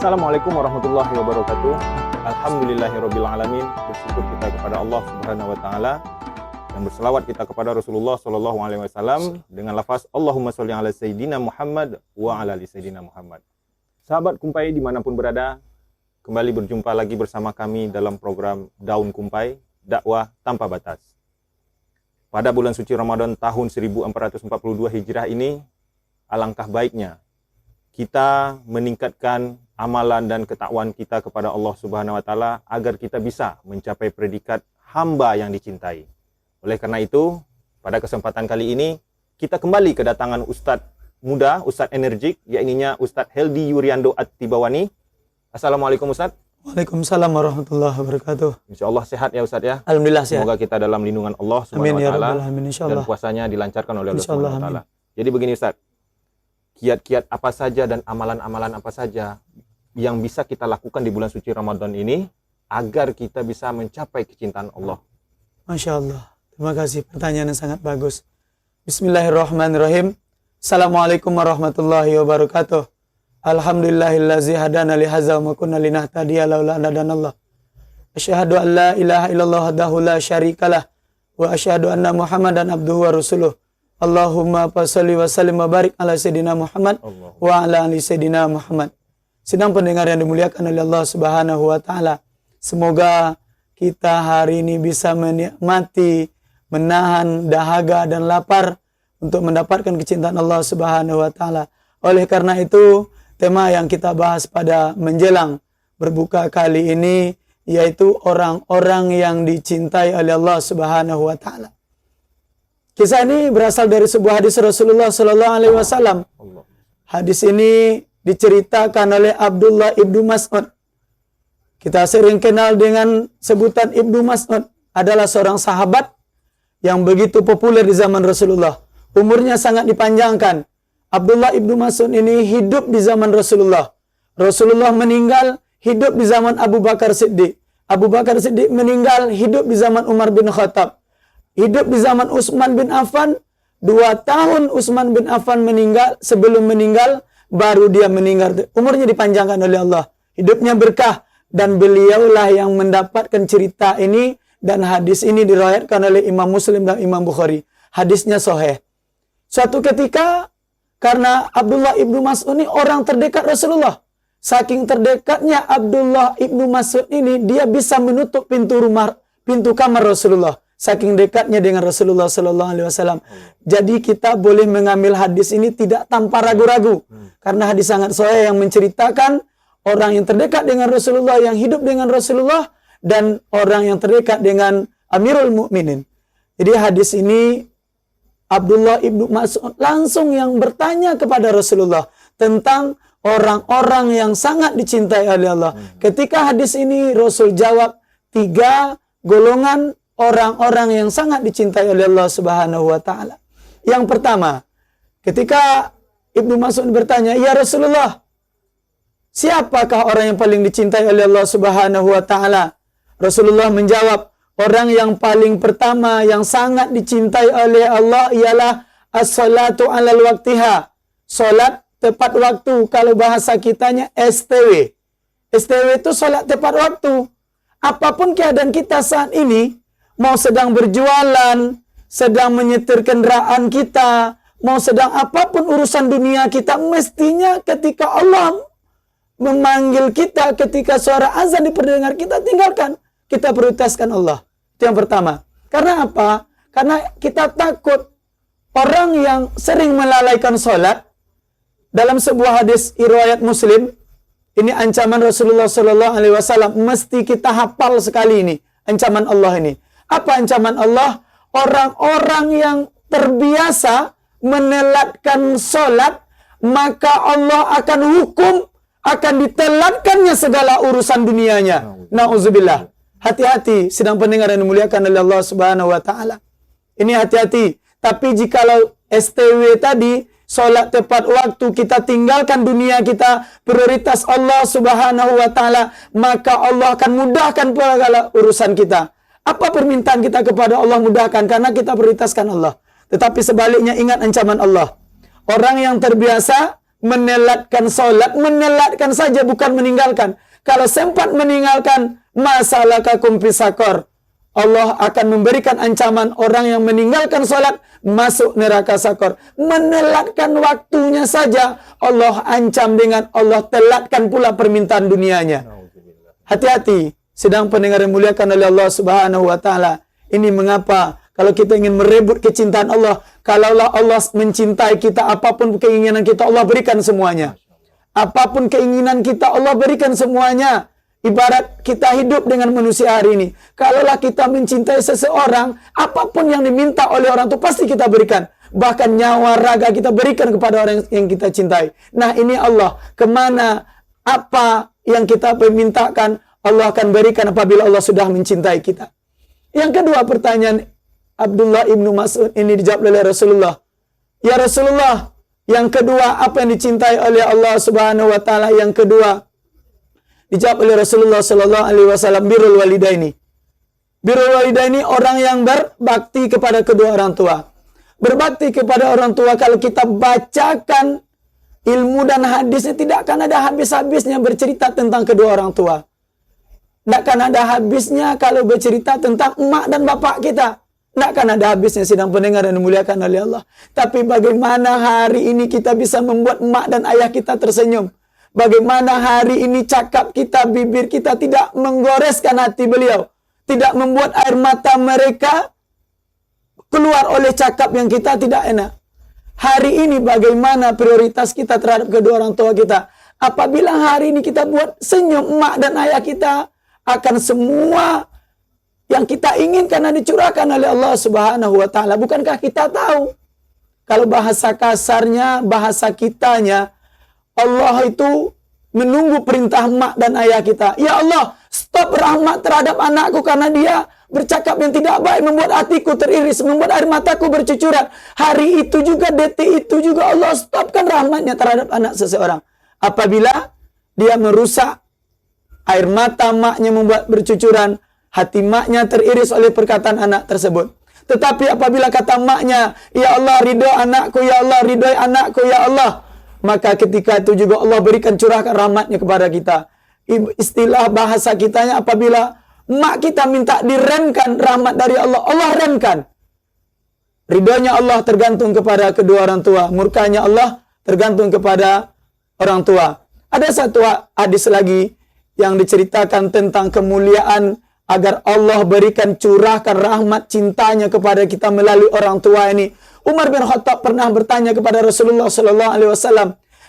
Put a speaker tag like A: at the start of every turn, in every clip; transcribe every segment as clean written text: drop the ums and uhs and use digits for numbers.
A: Assalamualaikum warahmatullahi wabarakatuh. Alhamdulillahirabbil alamin. Bersyukur kita kepada Allah Subhanahu wa taala dan berselawat kita kepada Rasulullah sallallahu alaihi wasallam dengan lafaz Allahumma sholli ala sayyidina Muhammad wa ala ali sayyidina Muhammad. Sahabat Kumpai dimanapun berada, kembali berjumpa lagi bersama kami dalam program Daun Kumpai, dakwah tanpa batas. Pada bulan suci Ramadan tahun 1442 Hijrah ini, alangkah baiknya kita meningkatkan amalan dan ketakwaan kita kepada Allah Subhanahu wa taala agar kita bisa mencapai predikat hamba yang dicintai. Oleh karena itu, pada kesempatan kali ini kita kembali kedatangan Ustadz muda, Ustadz energik, yakni Ustadz Heldi Yuriando Attibawani. Assalamualaikum Ustadz.
B: Waalaikumsalam warahmatullahi wabarakatuh.
A: Insyaallah sehat ya Ustadz ya.
B: Alhamdulillah sehat.
A: Semoga kita dalam lindungan Allah Subhanahu wa taala dan
B: insyaallah.
A: puasanya dilancarkan oleh Allah Subhanahu wa taala. Jadi begini Ustadz, kiat-kiat apa saja dan amalan-amalan apa saja yang bisa kita lakukan di bulan suci Ramadan ini agar kita bisa mencapai kecintaan Allah?
B: Masya Allah. Terima kasih, pertanyaan yang sangat bagus. Bismillahirrahmanirrahim. Assalamualaikum warahmatullahi wabarakatuh. Alhamdulillahillazi hadana li hadza wa ma kunna linahtadiya laula an hadanallah. Asyhadu an la ilaha illallah wahdahu la syarikalah wa asyhadu anna Muhammadan abduhu wa rasuluh. Allahumma shalli wa sallim wa barik ala sayyidina Muhammad wa ala ali sayyidina Muhammad. Sidang pendengar yang dimuliakan oleh Allah Subhanahu wa taala. Semoga kita hari ini bisa menikmati, menahan dahaga dan lapar untuk mendapatkan kecintaan Allah Subhanahu wa taala. Oleh karena itu, tema yang kita bahas pada menjelang berbuka kali ini yaitu orang-orang yang dicintai oleh Allah Subhanahu wa taala. Kisah ini berasal dari sebuah hadis Rasulullah sallallahu alaihi wasallam. Hadis ini diceritakan oleh Abdullah ibnu Mas'ud. Kita sering kenal dengan sebutan Ibnu Mas'ud, adalah seorang sahabat yang begitu populer di zaman Rasulullah. Umurnya sangat dipanjangkan. Abdullah ibnu Mas'ud ini hidup di zaman Rasulullah. Rasulullah meninggal, hidup di zaman Abu Bakar Siddiq. Abu Bakar Siddiq meninggal, hidup di zaman Umar bin Khattab. Hidup di zaman Utsman bin Affan, 2 tahun Utsman bin Affan meninggal, sebelum meninggal, baru dia meninggal. Umurnya dipanjangkan oleh Allah. Hidupnya berkah. Dan beliaulah yang mendapatkan cerita ini, dan hadis ini diriwayatkan oleh Imam Muslim dan Imam Bukhari. Hadisnya sahih. Suatu ketika, karena Abdullah ibnu Mas'ud ini orang terdekat Rasulullah. Saking terdekatnya Abdullah ibnu Mas'ud ini, dia bisa menutup pintu kamar Rasulullah. Saking dekatnya dengan Rasulullah sallallahu alaihi wasallam. Jadi kita boleh mengambil hadis ini tidak tanpa ragu-ragu. Karena hadis sangat sahih yang menceritakan orang yang terdekat dengan Rasulullah, yang hidup dengan Rasulullah, dan orang yang terdekat dengan Amirul Mukminin. Jadi hadis ini Abdullah ibnu Mas'ud langsung yang bertanya kepada Rasulullah tentang orang-orang yang sangat dicintai oleh Allah. Ketika hadis ini Rasul jawab 3 golongan orang-orang yang sangat dicintai oleh Allah Subhanahu wa taala. Yang pertama, ketika Ibnu Mas'ud bertanya, "Ya Rasulullah, siapakah orang yang paling dicintai oleh Allah Subhanahu wa taala?" Rasulullah menjawab, orang yang paling pertama yang sangat dicintai oleh Allah ialah as-salatu 'alal waqtiha. Salat tepat waktu, kalau bahasa kitanya STW. STW itu salat tepat waktu. Apapun keadaan kita saat ini, mau sedang berjualan, sedang menyetir kendaraan kita, mau sedang apapun urusan dunia kita, mestinya ketika Allah memanggil kita, ketika suara azan diperdengar, kita tinggalkan. Kita prioritaskan Allah. Itu yang pertama. Karena apa? Karena kita takut orang yang sering melalaikan sholat. Dalam sebuah hadis riwayat Muslim, ini ancaman Rasulullah sallallahu alaihi wasallam, mesti kita hafal sekali ini, ancaman Allah ini. Apa ancaman Allah? Orang-orang yang terbiasa menelatkan sholat, maka Allah akan hukum, akan ditelatkannya segala urusan dunianya. Na'udzubillah. Hati-hati, sedang pendengar yang dimuliakan oleh Allah Subhanahu wa taala. Ini hati-hati. Tapi jikalau STW tadi, sholat tepat waktu, kita tinggalkan dunia kita, prioritas Allah Subhanahu wa taala, maka Allah akan mudahkan segala urusan kita. Apa permintaan kita kepada Allah? Mudahkan, karena kita prioritaskan Allah. Tetapi sebaliknya ingat ancaman Allah. Orang yang terbiasa menelatkan solat, menelatkan saja bukan meninggalkan. Kalau sempat meninggalkan, masalakakum fisakor. Allah akan memberikan ancaman orang yang meninggalkan solat masuk neraka sakor. Menelatkan waktunya saja Allah ancam dengan Allah telatkan pula permintaan dunianya. Hati-hati, sedang pendengar yang muliakan oleh Allah Subhanahu wa taala. Ini mengapa kalau kita ingin merebut kecintaan Allah, kalaulah Allah mencintai kita, apapun keinginan kita Allah berikan semuanya. Apapun keinginan kita Allah berikan semuanya. Ibarat kita hidup dengan manusia hari ini. Kalaulah kita mencintai seseorang, apapun yang diminta oleh orang itu pasti kita berikan. Bahkan nyawa raga kita berikan kepada orang yang kita cintai. Nah ini Allah. Kemana apa yang kita mintakan, Allah akan berikan apabila Allah sudah mencintai kita. Yang kedua pertanyaan Abdullah ibnu Mas'ud ini dijawab oleh Rasulullah. Ya Rasulullah, yang kedua apa yang dicintai oleh Allah Subhanahu wa taala? Yang kedua dijawab oleh Rasulullah sallallahu alaihi wasallam, birrul walidaini. Birrul walidaini orang yang berbakti kepada kedua orang tua. Berbakti kepada orang tua, kalau kita bacakan ilmu dan hadisnya tidak akan ada habis-habisnya bercerita tentang kedua orang tua. Tidak akan ada habisnya kalau bercerita tentang emak dan bapak kita. Tidak akan ada habisnya sidang pendengar dan dimuliakan oleh Allah. Tapi bagaimana hari ini kita bisa membuat emak dan ayah kita tersenyum? Bagaimana hari ini cakap kita, bibir kita tidak menggoreskan hati beliau. Tidak membuat air mata mereka keluar oleh cakap yang kita tidak enak. Hari ini bagaimana prioritas kita terhadap kedua orang tua kita. Apabila hari ini kita buat senyum emak dan ayah kita, akan semua yang kita inginkan dan dicurahkan oleh Allah Subhanahu wa taala. Bukankah kita tahu kalau bahasa kasarnya, bahasa kitanya, Allah itu menunggu perintah mak dan ayah kita. Ya Allah, stop rahmat terhadap anakku karena dia bercakap yang tidak baik, membuat hatiku teriris, membuat air mataku bercucuran. Hari itu juga, detik itu juga Allah stopkan rahmatnya terhadap anak seseorang. Apabila dia merusak air mata maknya, membuat bercucuran, hati maknya teriris oleh perkataan anak tersebut. Tetapi apabila kata maknya, ya Allah ridho anakku, ya Allah ridhoi anakku, ya Allah, maka ketika itu juga Allah berikan curahkan rahmatnya kepada kita. Istilah bahasa kitanya, apabila mak kita minta diremkan rahmat dari Allah, Allah remkan. Ridhonya Allah tergantung kepada kedua orang tua, murkanya Allah tergantung kepada orang tua. Ada satu hadis lagi yang diceritakan tentang kemuliaan agar Allah berikan curahkan rahmat cintanya kepada kita melalui orang tua ini. Umar bin Khattab pernah bertanya kepada Rasulullah sallallahu alaihi wasallam,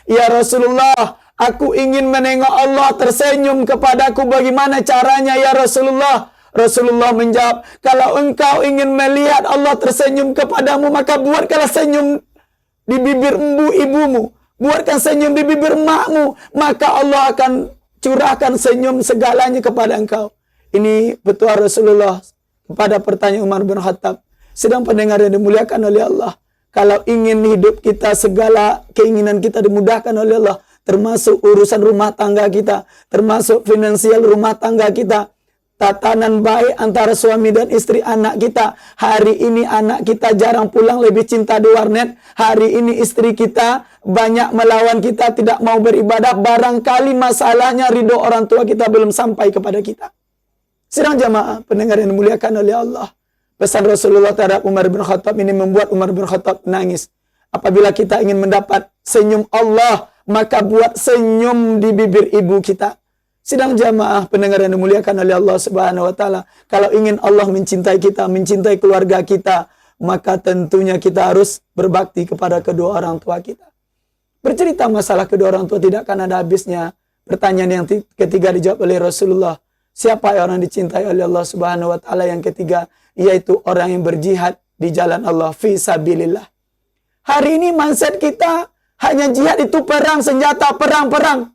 B: "Ya Rasulullah, aku ingin menengok Allah tersenyum kepadaku, bagaimana caranya ya Rasulullah?" Rasulullah menjawab, "Kalau engkau ingin melihat Allah tersenyum kepadamu, maka buatkanlah senyum di bibir ibumu, buatkan senyum di bibir makmu, maka Allah akan curahkan senyum segalanya kepada engkau." Ini petua Rasulullah kepada pertanyaan Umar bin Khattab. Sedang pendengar yang dimuliakan oleh Allah, kalau ingin hidup kita, segala keinginan kita dimudahkan oleh Allah, termasuk urusan rumah tangga kita, termasuk finansial rumah tangga kita, tatanan baik antara suami dan istri, anak kita. Hari ini anak kita jarang pulang, lebih cinta di warnet. Hari ini istri kita banyak melawan kita, tidak mau beribadah. Barangkali masalahnya ridho orang tua kita belum sampai kepada kita. Sedang jamaah pendengar yang dimuliakan oleh Allah, pesan Rasulullah terhadap Umar bin Khattab ini membuat Umar bin Khattab menangis. Apabila kita ingin mendapat senyum Allah, maka buat senyum di bibir ibu kita. Sedang jamaah pendengar yang dimuliakan oleh Allah Subhanahu wa taala, kalau ingin Allah mencintai kita, mencintai keluarga kita, maka tentunya kita harus berbakti kepada kedua orang tua kita. Bercerita masalah kedua orang tua tidak akan ada habisnya. Pertanyaan yang ketiga dijawab oleh Rasulullah. Siapa orang dicintai oleh Allah Subhanahu wa taala? Yang ketiga, yaitu orang yang berjihad di jalan Allah fi sabilillah. Hari ini mindset kita hanya jihad itu perang, senjata, perang.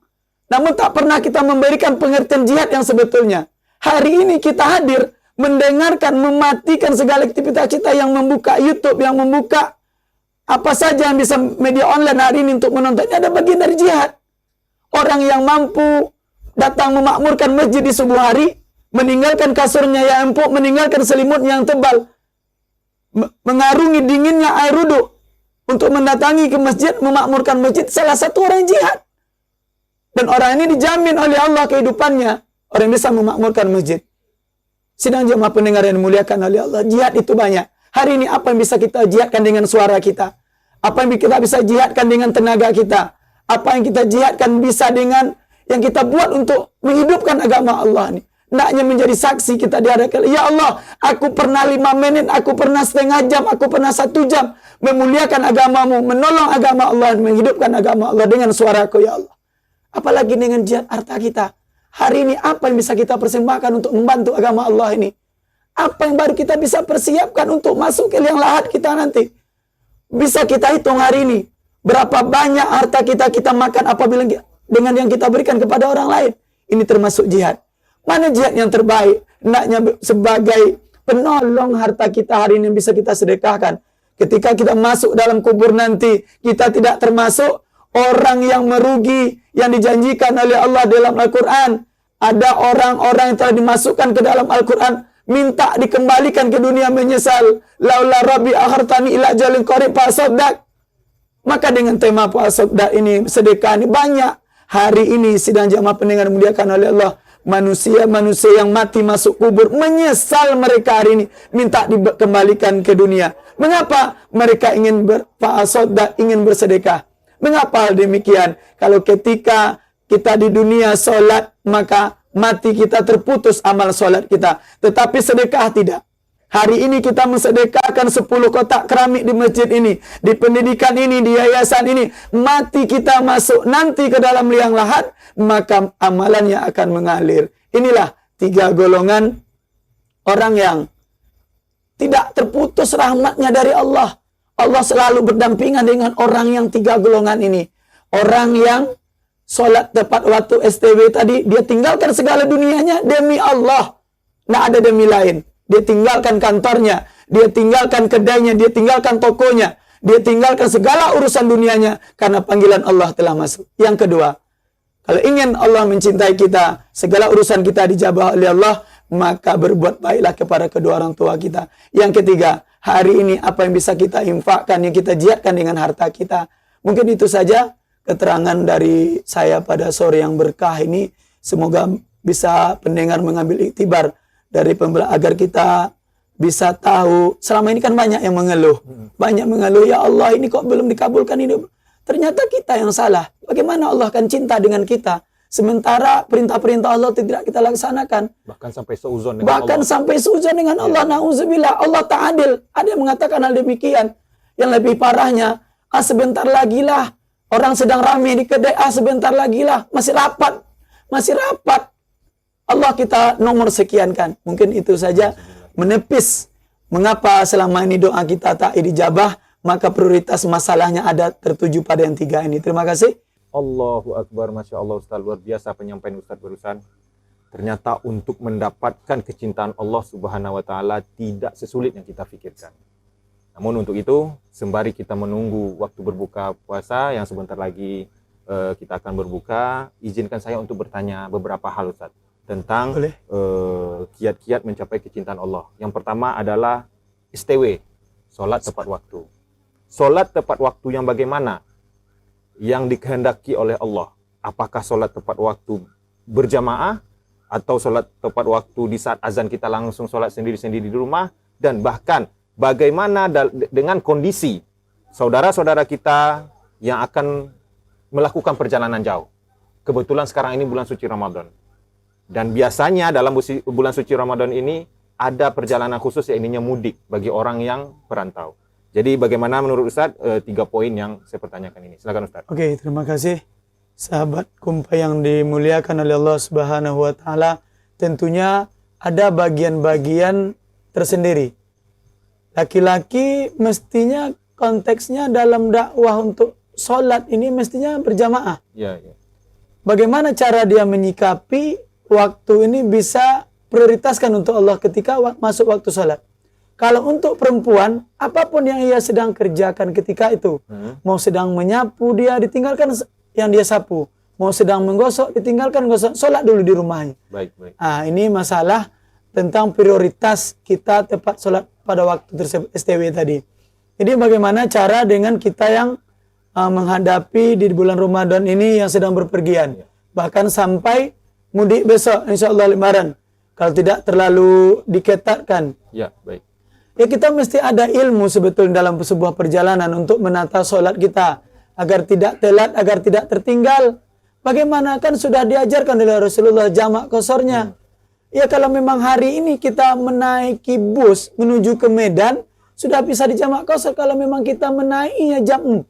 B: Namun tak pernah kita memberikan pengertian jihad yang sebetulnya. Hari ini kita hadir mendengarkan, mematikan segala aktivitas kita yang membuka YouTube, yang membuka apa saja yang bisa media online hari ini untuk menonton. Ini ada bagian dari jihad. Orang yang mampu datang memakmurkan masjid di subuh hari, meninggalkan kasurnya yang empuk, meninggalkan selimutnya yang tebal, mengarungi dinginnya air wudhu, untuk mendatangi ke masjid, memakmurkan masjid, salah satu orang jihad. Dan orang ini dijamin oleh Allah kehidupannya. Orang yang bisa memakmurkan masjid. Sidang jemaah pendengar yang dimuliakan oleh Allah, jihad itu banyak. Hari ini apa yang bisa kita jihadkan dengan suara kita? Apa yang kita bisa jihadkan dengan tenaga kita? Apa yang kita jihadkan bisa dengan yang kita buat untuk menghidupkan agama Allah ini? Hendaknya menjadi saksi kita di hadapan, ya Allah, aku pernah 5 menit, aku pernah setengah jam, aku pernah 1 jam memuliakan agamamu, menolong agama Allah, menghidupkan agama Allah dengan suaraku, ya Allah. Apalagi dengan jihad harta kita. Hari ini apa yang bisa kita persembahkan untuk membantu agama Allah ini? Apa yang baru kita bisa persiapkan untuk masuk ke liang lahat kita nanti? Bisa kita hitung hari ini. Berapa banyak harta kita makan apabila dengan yang kita berikan kepada orang lain. Ini termasuk jihad. Mana jihad yang terbaik? Hendaknya sebagai penolong harta kita hari ini bisa kita sedekahkan. Ketika kita masuk dalam kubur nanti, kita tidak termasuk orang yang merugi yang dijanjikan oleh Allah dalam Al-Quran. Ada orang-orang yang telah dimasukkan ke dalam Al-Quran, minta dikembalikan ke dunia menyesal. Laula rabbi akhartani ila ajalin qarib fa asaddaq. Maka dengan tema puasa ini, sedekah ini banyak. Hari ini sidang jamaah pendengar dimuliakan oleh Allah, manusia-manusia yang mati masuk kubur menyesal mereka hari ini minta dikembalikan ke dunia. Mengapa mereka ingin ingin bersedekah? Mengapa hal demikian? Kalau ketika kita di dunia sholat, maka mati kita terputus amal sholat kita. Tetapi sedekah tidak. Hari ini kita mensedekahkan 10 kotak keramik di masjid ini, di pendidikan ini, di yayasan ini. Mati kita masuk nanti ke dalam liang lahat, maka amalannya akan mengalir. Inilah 3 golongan orang yang tidak terputus rahmatnya dari Allah. Allah selalu berdampingan dengan orang yang 3 golongan ini. Orang yang sholat tepat waktu STW tadi, dia tinggalkan segala dunianya demi Allah. Tidak ada demi lain. Dia tinggalkan kantornya, dia tinggalkan kedainya, dia tinggalkan tokonya, dia tinggalkan segala urusan dunianya karena panggilan Allah telah masuk. Yang kedua, kalau ingin Allah mencintai kita, segala urusan kita dijabah oleh Allah, maka berbuat baiklah kepada kedua orang tua kita. Yang ketiga, hari ini apa yang bisa kita infakkan, yang kita jihadkan dengan harta kita. Mungkin itu saja keterangan dari saya pada sore yang berkah ini. Semoga bisa pendengar mengambil iktibar dari pembelajaran agar kita bisa tahu. Selama ini kan banyak yang mengeluh. Banyak mengeluh, ya Allah ini kok belum dikabulkan ini. Ternyata kita yang salah. Bagaimana Allah akan cinta dengan kita? Sementara perintah-perintah Allah tidak kita laksanakan.
A: Bahkan sampai seuzon dengan Allah.
B: Bahkan sampai seuzon dengan Allah. Na'udzubillah. Allah tak adil. Ada yang mengatakan hal demikian. Yang lebih parahnya, sebentar lagi lah. Orang sedang ramai di kedai, sebentar lagi lah. Masih rapat. Masih rapat. Allah kita nomor sekian kan. Mungkin itu saja menepis mengapa selama ini doa kita tak dijabah, maka prioritas masalahnya ada tertuju pada yang 3 ini. Terima kasih.
A: Allahu Akbar, Masya Allah Ustaz, luar biasa penyampaian Ustaz barusan. Ternyata untuk mendapatkan kecintaan Allah Subhanahu wa Ta'ala tidak sesulit yang kita pikirkan. Namun untuk itu, sembari kita menunggu waktu berbuka puasa yang sebentar lagi kita akan berbuka, izinkan saya untuk bertanya beberapa hal Ustaz tentang kiat-kiat mencapai kecintaan Allah. Yang pertama adalah STW, sholat tepat waktu. Sholat tepat waktu yang bagaimana? Yang dikehendaki oleh Allah. Apakah sholat tepat waktu berjamaah, atau sholat tepat waktu di saat azan kita langsung sholat sendiri-sendiri di rumah, dan bahkan bagaimana dengan kondisi saudara-saudara kita yang akan melakukan perjalanan jauh. Kebetulan sekarang ini bulan suci Ramadan. Dan biasanya dalam bulan suci Ramadan ini ada perjalanan khusus, yaitu mudik bagi orang yang perantau. Jadi bagaimana menurut Ustaz 3 poin yang saya pertanyakan ini? Silakan Ustaz.
B: Oke, terima kasih sahabat kumpai yang dimuliakan oleh Allah Subhanahu wa Ta'ala. Tentunya ada bagian-bagian tersendiri. Laki-laki mestinya konteksnya dalam dakwah untuk sholat ini mestinya berjamaah.
A: Ya.
B: Bagaimana cara dia menyikapi waktu ini bisa prioritaskan untuk Allah ketika masuk waktu sholat. Kalau untuk perempuan, apapun yang ia sedang kerjakan ketika itu, mau sedang menyapu, dia ditinggalkan yang dia sapu. Mau sedang menggosok, ditinggalkan gosok. Sholat dulu di rumahnya.
A: Baik.
B: Ini masalah tentang prioritas kita tepat sholat pada waktu tersebut, STW tadi. Jadi bagaimana cara dengan kita yang menghadapi di bulan Ramadan ini yang sedang berpergian. Bahkan sampai mudik besok insyaallah Lebaran. Kalau tidak terlalu diketatkan.
A: Ya, baik.
B: Ya kita mesti ada ilmu sebetulnya dalam sebuah perjalanan untuk menata sholat kita. Agar tidak telat, agar tidak tertinggal. Bagaimana kan sudah diajarkan oleh Rasulullah jamak qasornya. Ya kalau memang hari ini kita menaiki bus menuju ke Medan, sudah bisa dijamak qasar. Kalau memang kita menaikinya jam 4,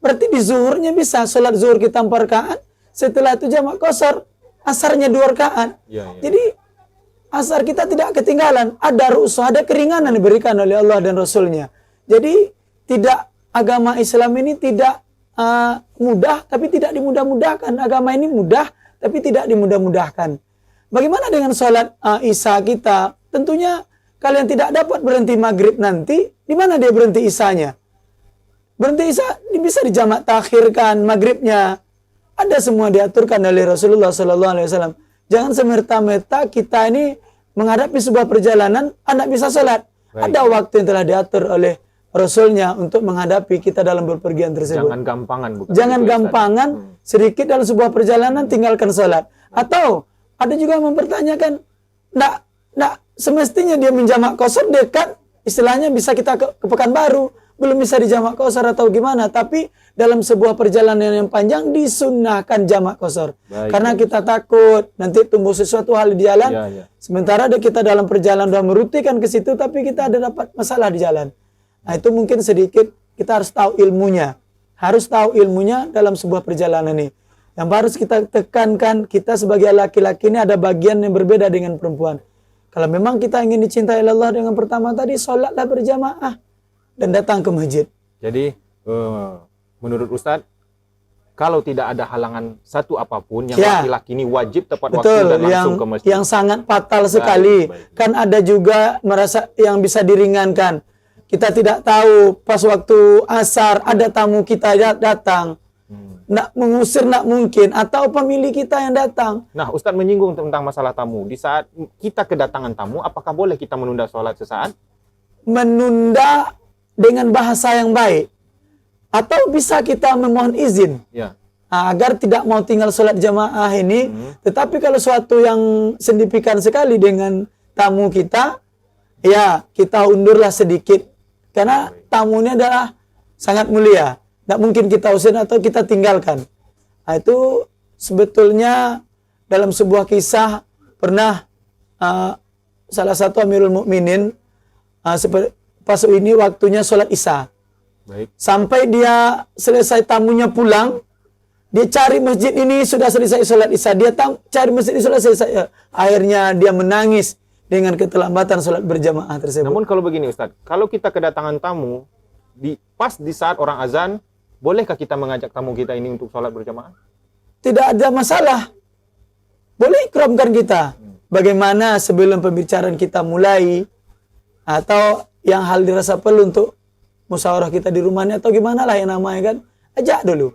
B: berarti di zuhurnya bisa. Sholat zuhur kita 4 rakaat, setelah itu jamak qasar, asarnya 2 rakaat. Jadi asar kita tidak ketinggalan. Ada rukhsah, ada keringanan diberikan oleh Allah dan Rasulnya. Jadi tidak, agama Islam ini tidak mudah, tapi tidak dimudah-mudahkan. Agama ini mudah, tapi tidak dimudah-mudahkan. Bagaimana dengan sholat isya kita? Tentunya kalian tidak dapat berhenti maghrib nanti. Di mana dia berhenti isyanya? Berhenti isya bisa dijamak takhirkan maghribnya. Ada semua diaturkan oleh Rasulullah SAW. Jangan semerta-merta kita ini menghadapi sebuah perjalanan, anak bisa sholat. Ada waktu yang telah diatur oleh Rasulnya untuk menghadapi kita dalam berpergian tersebut.
A: Jangan gampangan.
B: Jangan gampangan, sedikit dalam sebuah perjalanan tinggalkan sholat. Atau ada juga yang mempertanyakan, semestinya dia menjamak qasar dekat, istilahnya bisa kita ke Pekanbaru, belum bisa dijamak qasar atau gimana. Tapi dalam sebuah perjalanan yang panjang disunnahkan jamak qasar. Karena kita takut nanti tumbuh sesuatu hal di jalan. Sementara kita dalam perjalanan sudah merutikan ke situ, tapi kita ada dapat masalah di jalan. Nah itu mungkin sedikit kita harus tahu ilmunya. Harus tahu ilmunya dalam sebuah perjalanan ini. Yang harus kita tekankan, kita sebagai laki-laki ini ada bagian yang berbeda dengan perempuan. Kalau memang kita ingin dicintai Allah dengan pertama tadi, sholatlah berjamaah dan datang ke masjid.
A: Jadi menurut Ustadz, kalau tidak ada halangan satu apapun, yang laki-laki ini wajib tepat waktu dan langsung ke masjid.
B: Yang sangat fatal sekali. Kan ada juga merasa yang bisa diringankan. Kita tidak tahu pas waktu asar ada tamu kita datang. Nak mengusir nak mungkin, atau pemilik kita yang datang.
A: Nah, Ustadz menyinggung tentang masalah tamu. Di saat kita kedatangan tamu, apakah boleh kita menunda sholat sesaat?
B: Menunda dengan bahasa yang baik. Atau bisa kita memohon izin. Agar tidak mau tinggal sholat jamaah ini. Tetapi kalau suatu yang signifikan sekali dengan tamu kita, ya kita undurlah sedikit. Karena tamunya adalah sangat mulia. Tidak mungkin kita usir atau kita tinggalkan. Nah, itu sebetulnya dalam sebuah kisah pernah salah satu Amirul Mukminin pas ini waktunya sholat isya. Sampai dia selesai tamunya pulang, dia cari masjid ini sudah selesai sholat isya. Dia cari masjid ini sudah selesai. Akhirnya dia menangis dengan keterlambatan sholat berjamaah tersebut.
A: Namun kalau begini Ustadz, kalau kita kedatangan tamu, pas di saat orang azan, bolehkah kita mengajak tamu kita ini untuk sholat berjamaah?
B: Tidak ada masalah. Boleh ikramkan kita. Bagaimana sebelum pembicaraan kita mulai, atau yang hal dirasa perlu untuk musyawarah kita di rumahnya, atau gimana lah yang namanya kan, ajak dulu.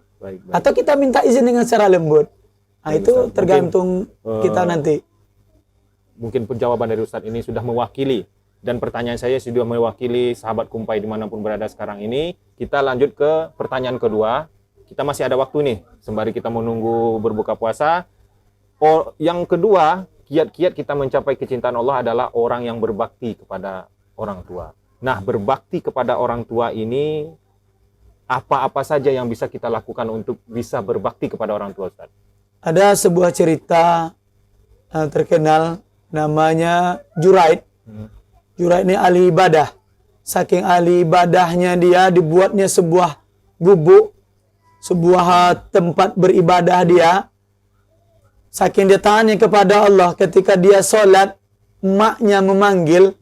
B: Atau kita minta izin dengan secara lembut. Nah itu tergantung kita nanti.
A: Mungkin penjawaban dari Ustadz ini sudah mewakili, dan pertanyaan saya sudah mewakili sahabat kumpai dimanapun berada sekarang ini. Kita lanjut ke pertanyaan kedua. Kita masih ada waktu nih, sembari kita menunggu berbuka puasa. Yang kedua, kiat-kiat kita mencapai kecintaan Allah adalah orang yang berbakti kepada orang tua. Nah, berbakti kepada orang tua ini, apa-apa saja yang bisa kita lakukan untuk bisa berbakti kepada orang tua, Ustaz?
B: Ada sebuah cerita terkenal, namanya Juraid. Juraid ini ahli ibadah. Saking ahli ibadahnya dia, dibuatnya sebuah gubuk, sebuah tempat beribadah dia. Saking dia taatnya kepada Allah, ketika dia sholat, maknya memanggil,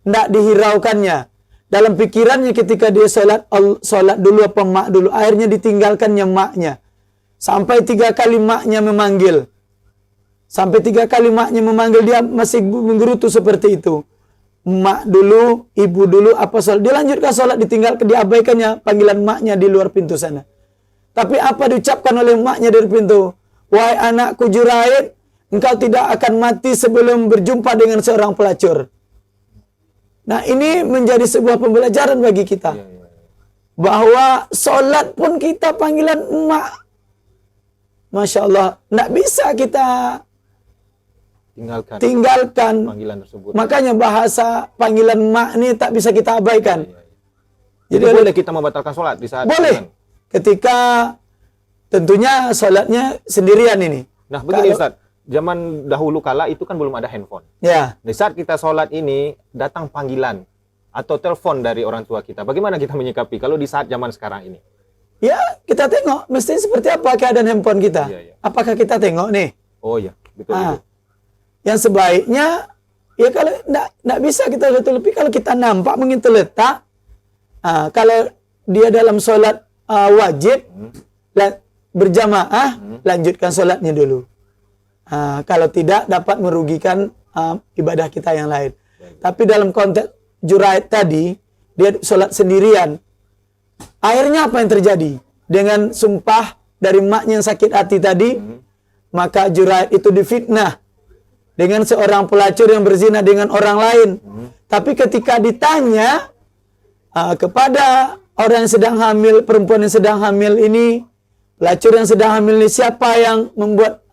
B: tidak dihiraukannya. Dalam pikirannya ketika dia sholat dulu apa mak dulu, akhirnya ditinggalkannya maknya. Sampai 3 kali maknya memanggil. Sampai 3 kali maknya memanggil, dia masih menggerutu seperti itu. Mak dulu, ibu dulu, apa sholat. Dia lanjutkan sholat, ditinggalkan, diabaikannya panggilan maknya di luar pintu sana. Tapi apa diucapkan oleh maknya dari pintu? Wahai anakku Juraid, engkau tidak akan mati sebelum berjumpa dengan seorang pelacur. Nah ini menjadi sebuah pembelajaran bagi kita. bahwa sholat pun kita panggilan emak. Masya Allah, tidak bisa kita tinggalkan
A: panggilan tersebut.
B: Makanya bahasa panggilan emak ini tak bisa kita abaikan.
A: Jadi boleh kita membatalkan sholat di saat
B: boleh.
A: Panggilan.
B: Ketika tentunya sholatnya sendirian ini.
A: Nah begini Ustaz, zaman dahulu kala itu kan belum ada handphone.
B: Ya.
A: Di saat kita sholat ini datang panggilan atau telepon dari orang tua kita, bagaimana kita menyikapi kalau di saat zaman sekarang ini?
B: Ya kita tengok mesti seperti apa keadaan handphone kita.
A: Iya.
B: Apakah kita tengok nih?
A: Oh iya, betul.
B: Yang sebaiknya ya kalau tidak bisa kita lebih kalau kita nampak mungkin terletak. Kalau dia dalam sholat wajib berjamaah, lanjutkan sholatnya dulu. Kalau tidak dapat merugikan ibadah kita yang lain. Tapi dalam konteks Juraid tadi, dia sholat sendirian. Akhirnya apa yang terjadi? Dengan sumpah dari maknya yang sakit hati tadi, maka Juraid itu difitnah dengan seorang pelacur yang berzina dengan orang lain. Tapi ketika ditanya kepada orang yang sedang hamil, perempuan yang sedang hamil ini, pelacur yang sedang hamil ini, siapa yang membuat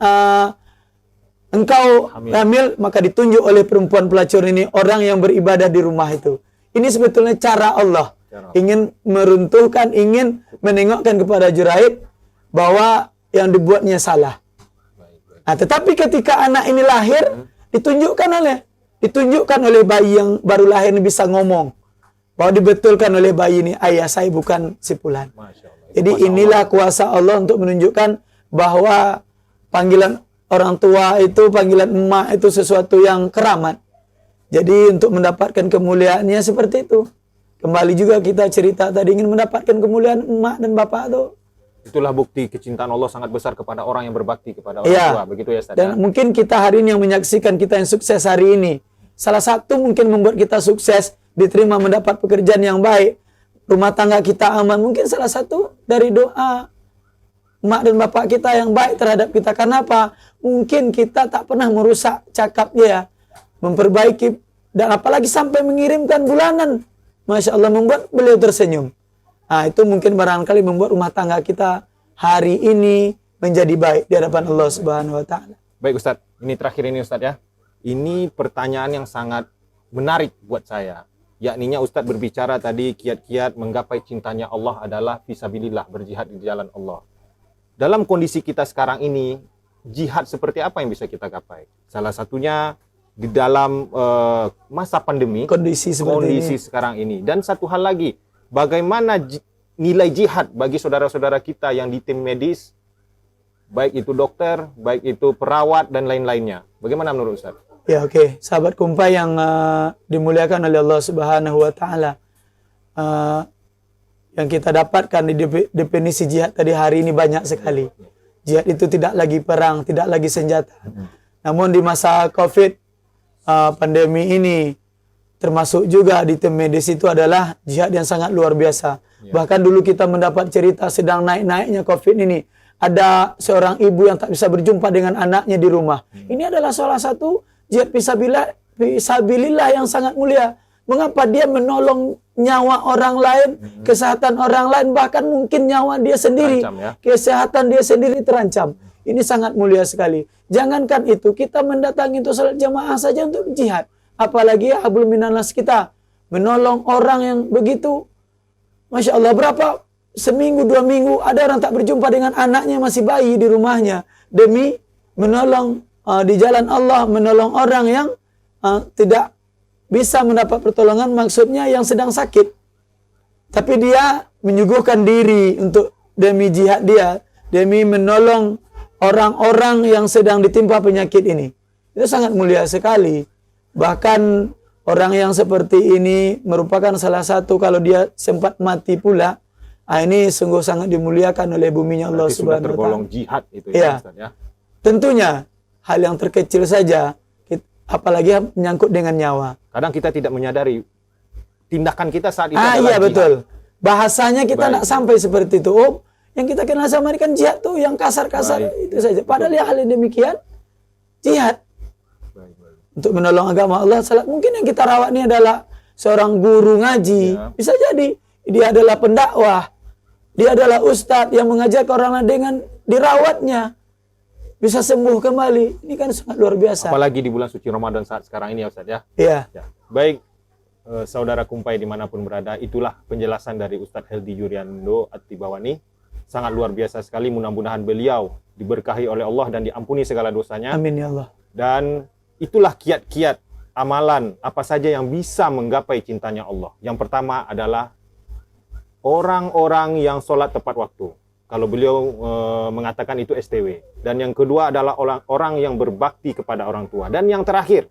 B: engkau hamil? Maka ditunjuk oleh perempuan pelacur ini orang yang beribadah di rumah itu. Ini sebetulnya cara Allah. Ingin meruntuhkan, ingin menengokkan kepada Juraid bahwa yang dibuatnya salah. Tetapi ketika anak ini lahir, ditunjukkan oleh bayi yang baru lahir ini bisa ngomong. Bahwa dibetulkan oleh bayi ini, ayah saya bukan si fulan. Jadi inilah kuasa Allah untuk menunjukkan bahwa panggilan orang tua itu, panggilan emak itu sesuatu yang keramat. Jadi untuk mendapatkan kemuliaannya seperti itu. Kembali juga kita cerita tadi, ingin mendapatkan kemuliaan emak dan bapak itu.
A: Itulah bukti kecintaan Allah sangat besar kepada orang yang berbakti kepada orang tua. Begitu ya Ustaz.
B: Dan mungkin kita hari ini yang menyaksikan, kita yang sukses hari ini, salah satu mungkin membuat kita sukses, diterima mendapat pekerjaan yang baik, rumah tangga kita aman, mungkin salah satu dari doa mak dan bapak kita yang baik terhadap kita. Karena apa? Mungkin kita tak pernah merusak cakapnya, memperbaiki, dan apalagi sampai mengirimkan bulanan. Masya Allah, membuat beliau tersenyum. Itu mungkin barangkali membuat rumah tangga kita hari ini menjadi baik di hadapan Allah Subhanahu wa Ta'ala.
A: Baik Ustadz, ini terakhir ini Ustadz ya. Ini pertanyaan yang sangat menarik buat saya. Yakninya Ustadz berbicara tadi kiat-kiat menggapai cintanya Allah adalah fisabilillah, berjihad di jalan Allah. Dalam kondisi kita sekarang ini, jihad seperti apa yang bisa kita gapai? Salah satunya di dalam masa pandemi, kondisi sekarang ini. Dan satu hal lagi, bagaimana nilai jihad bagi saudara-saudara kita yang di tim medis, baik itu dokter, baik itu perawat, dan lain-lainnya. Bagaimana menurut Ustaz?
B: Ya oke. Sahabat kumpai yang dimuliakan oleh Allah Subhanahu wa Ta'ala, yang kita dapatkan di definisi jihad tadi hari ini banyak sekali. Jihad itu tidak lagi perang, tidak lagi senjata. Namun di masa COVID, pandemi ini, termasuk juga di tim medis itu adalah jihad yang sangat luar biasa. Bahkan dulu kita mendapat cerita sedang naik-naiknya COVID ini, ada seorang ibu yang tak bisa berjumpa dengan anaknya di rumah. Ini adalah salah satu jihad fisabilillah yang sangat mulia. Mengapa dia menolong nyawa orang lain, kesehatan orang lain, bahkan mungkin nyawa dia sendiri, kesehatan dia sendiri terancam. Ini sangat mulia sekali. Jangankan itu, kita mendatangi untuk salat jamaah saja untuk jihad. Apalagi hablum minannas kita menolong orang yang begitu. Masya Allah, berapa seminggu, 2 minggu ada orang tak berjumpa dengan anaknya masih bayi di rumahnya demi menolong di jalan Allah, menolong orang yang tidak bisa mendapat pertolongan, maksudnya yang sedang sakit. Tapi dia menyuguhkan diri untuk demi jihad dia, demi menolong orang-orang yang sedang ditimpa penyakit ini. Itu sangat mulia sekali. Bahkan orang yang seperti ini merupakan salah satu, kalau dia sempat mati pula, ini sungguh sangat dimuliakan oleh buminya Allah Subhanahu wa Ta'ala.
A: Tergolong jihad itu ya, Ustaz, ya.
B: Tentunya hal yang terkecil saja, apalagi menyangkut dengan nyawa.
A: Kadang kita tidak menyadari tindakan kita saat itu
B: iya betul. Bahasanya kita tidak sampai seperti itu. Oh, yang kita kenal sama ini kan jihad tuh, yang kasar-kasar itu saja. Padahal ya hal yang demikian jihad. Untuk menolong agama Allah. Mungkin yang kita rawat ini adalah seorang guru ngaji. Bisa jadi dia adalah pendakwah, dia adalah ustadz yang mengajak orang lain dengan dirawatnya bisa sembuh kembali. Ini kan sangat luar biasa.
A: Apalagi di bulan suci Ramadan saat sekarang ini ya Ustaz ya.
B: Iya.
A: Ya. Baik, saudara kumpai dimanapun berada, itulah penjelasan dari Ustadz Heldi Yuriando At-Tibawani. Sangat luar biasa sekali, mudah-mudahan beliau diberkahi oleh Allah dan diampuni segala dosanya.
B: Amin ya Allah.
A: Dan itulah kiat-kiat amalan apa saja yang bisa menggapai cintanya Allah. Yang pertama adalah orang-orang yang sholat tepat waktu. Kalau beliau mengatakan itu STW. Dan yang kedua adalah orang yang berbakti kepada orang tua. Dan yang terakhir,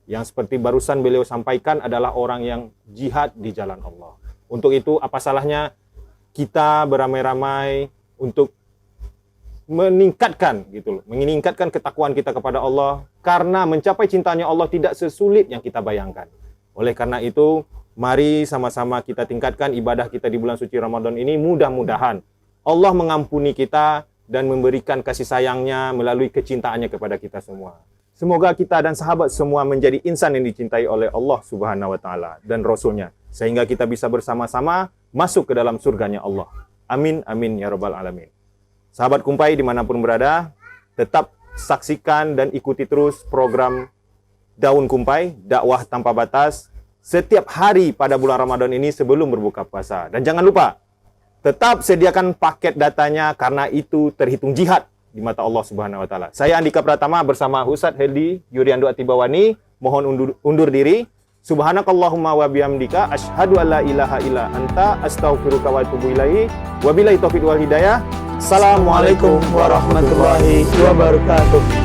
A: yang seperti barusan beliau sampaikan adalah orang yang jihad di jalan Allah. Untuk itu apa salahnya kita beramai-ramai untuk meningkatkan ketakwaan kita kepada Allah, karena mencapai cintanya Allah tidak sesulit yang kita bayangkan. Oleh karena itu, mari sama-sama kita tingkatkan ibadah kita di bulan suci Ramadan ini. Mudah-mudahan Allah mengampuni kita dan memberikan kasih sayangnya melalui kecintaannya kepada kita semua. Semoga kita dan sahabat semua menjadi insan yang dicintai oleh Allah Subhanahu wa Ta'ala dan Rasulnya, sehingga kita bisa bersama-sama masuk ke dalam surganya Allah. Amin, amin, ya Rabbal Alamin. Sahabat kumpai dimanapun berada, tetap saksikan dan ikuti terus program Daun Kumpai, dakwah tanpa batas, setiap hari pada bulan Ramadan ini sebelum berbuka puasa. Dan jangan lupa, tetap sediakan paket datanya, karena itu terhitung jihad di mata Allah Subhanahu wa Ta'ala. Saya Andika Pratama bersama Ustadz Heldi Yuriando At-Tibawani mohon undur diri. Subhanakallahumma wa bihamdika asyhadu an la ilaha illa anta astaghfiruka wa atubu ilaihi. Wabillahi taufiq wal hidayah. Assalamualaikum warahmatullahi wabarakatuh.